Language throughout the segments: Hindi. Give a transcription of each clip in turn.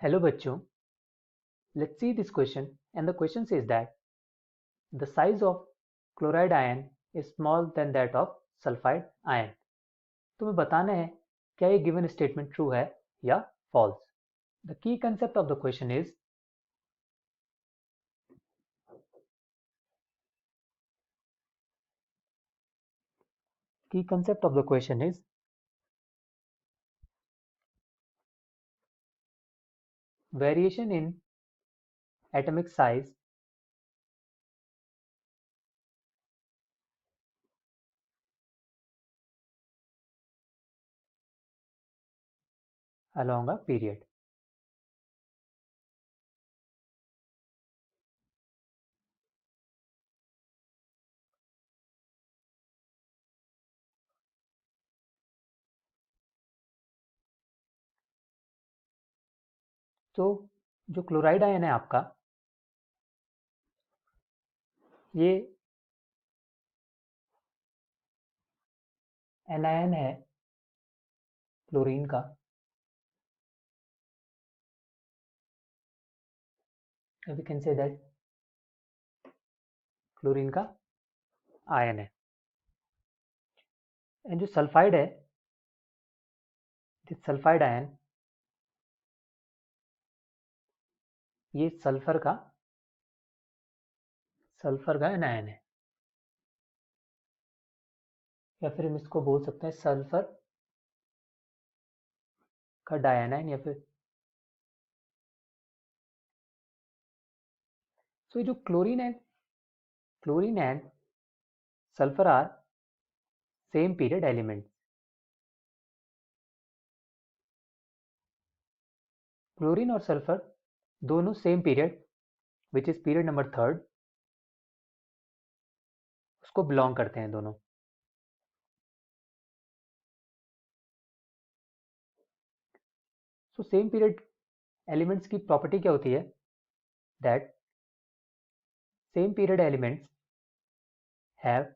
Hello bachcho, let's see this question, and the question says that the size of chloride ion is smaller than that of sulfide ion. तुम्हें बताना है क्या ये given statement true है या false. The key concept of the question is variation in atomic size along a period. तो जो क्लोराइड आयन है आपका, ये एनायन है क्लोरीन का, we can say that chlorine का आयन है. एंड जो सल्फाइड है, सल्फाइड आयन, ये सल्फर का एनायन है, या फिर हम इसको बोल सकते हैं सल्फर का डायनाइन, या फिर तो जो chlorine and sulphur are same period element. Chlorine और सल्फर दोनों same period which is period number 3 उसको बिलोंग करते हैं दोनों. सो सेम पीरियड एलिमेंट्स की प्रॉपर्टी क्या होती है, that same period elements have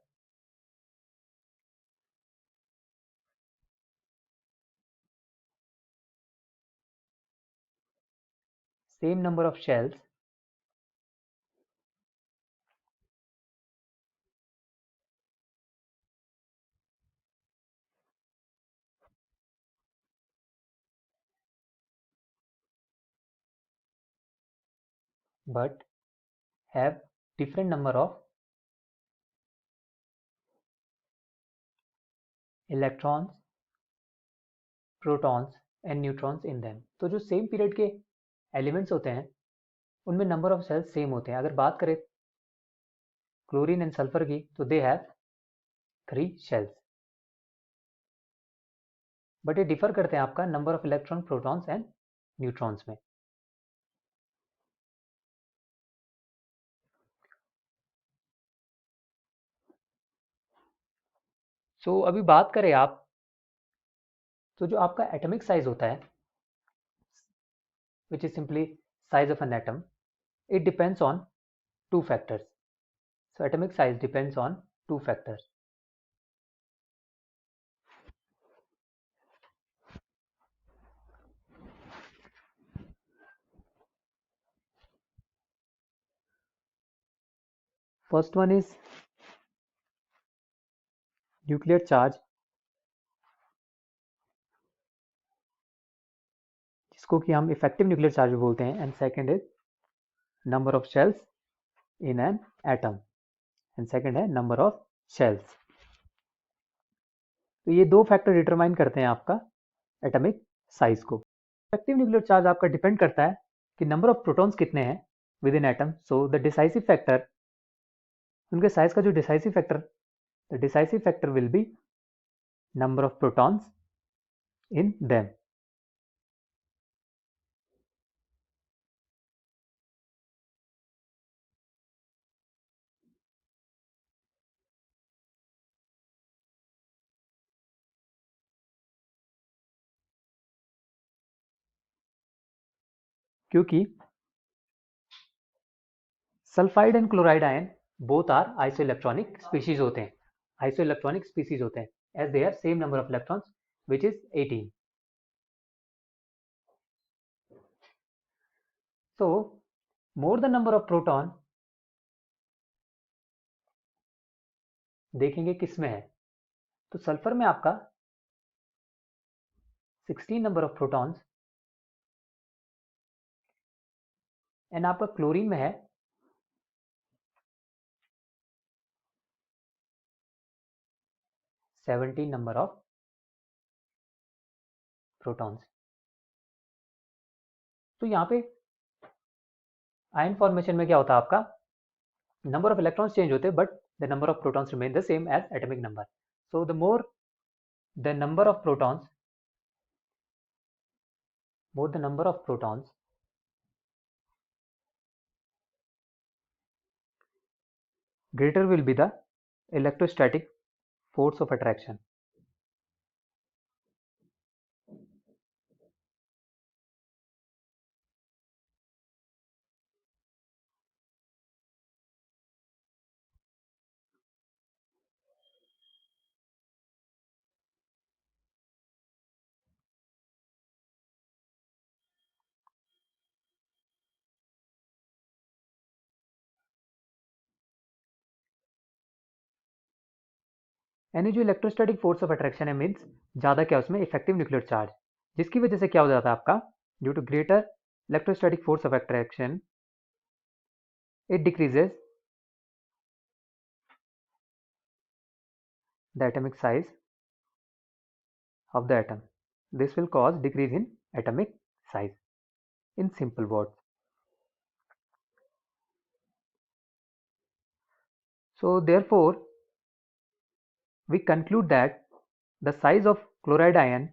same number of shells but have different number of electrons, protons and neutrons in them. तो जो सेम पीरियड के एलिमेंट्स होते हैं उनमें नंबर ऑफ सेल्स सेम होते हैं. अगर बात करें क्लोरीन एंड सल्फर की, तो दे हैव 3 शेल्स, बट ये डिफर करते हैं आपका number of electron, protons and neutrons में. सो अभी बात करें आप, तो जो आपका एटॉमिक साइज होता है, which is simply size of an atom, it depends on 2 factors. So atomic size depends on 2 factors. First one is nuclear charge, जिसको कि हम इफेक्टिव न्यूक्लियर चार्ज भी बोलते हैं. And second is number of shells in an atom, and second है नंबर ऑफ शेल्स. तो ये 2 फैक्टर डिटरमाइन करते हैं आपका एटॉमिक साइज को. इफेक्टिव न्यूक्लियर चार्ज आपका डिपेंड करता है कि नंबर ऑफ प्रोटॉन्स कितने हैं with in atom. So the decisive factor, उनके साइज का जो decisive factor, the decisive factor will be number of protons in them. क्योंकि sulphide and chloride ion both are isoelectronic species होते हैं, आइसोइलेक्ट्रॉनिक स्पीशीज होते हैं, as they have same number of electrons which is 18. So more the number of proton, देखेंगे किसमें है, तो सल्फर में आपका 16 नंबर ऑफ प्रोटॉन्स एंड आपका क्लोरीन में है 17 नंबर ऑफ प्रोटॉन्स। तो यहाँ पे आयन फॉर्मेशन में क्या होता है, आपका नंबर ऑफ इलेक्ट्रॉन्स चेंज होते हैं but the number of protons remain the same as atomic number. So the more the number of protons, more the number of protons, greater will be the electrostatic force of attraction. यानी जो इलेक्ट्रोस्टैटिक फोर्स ऑफ अट्रैक्शन है मीन्स ज़्यादा क्या उसमें इफेक्टिव न्यूक्लियर चार्ज, जिसकी वजह से क्या हो जाता है आपका, due to greater electrostatic force of attraction it decreases the atomic size of the atom. This will cause decrease in atomic size, in simple words. So therefore we conclude that the size of chloride ion,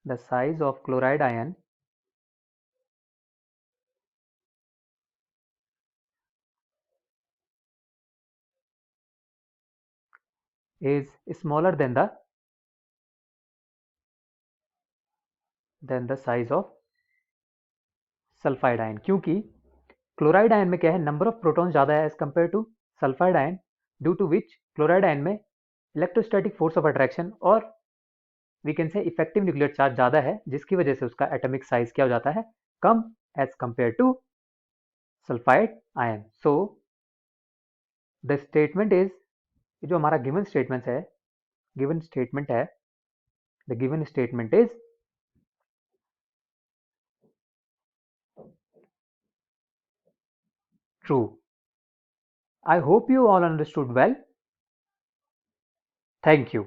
the size of chloride ion is smaller than the size of sulphide ion, क्योंकि क्लोराइड आयन में क्या है, नंबर ऑफ प्रोटॉन ज़्यादा है as compare to sulphide ion, due to which chloride ion में इलेक्ट्रोस्टैटिक फोर्स ऑफ अट्रैक्शन और we can say effective nuclear charge ज़्यादा है, जिसकी वजह से उसका एटॉमिक साइज क्या हो जाता है, कम as compare to sulphide ion. So the statement is, जो हमारा गिवन स्टेटमेंट है, गिवन स्टेटमेंट है, the given statement is true. I hope you all understood well. Thank you.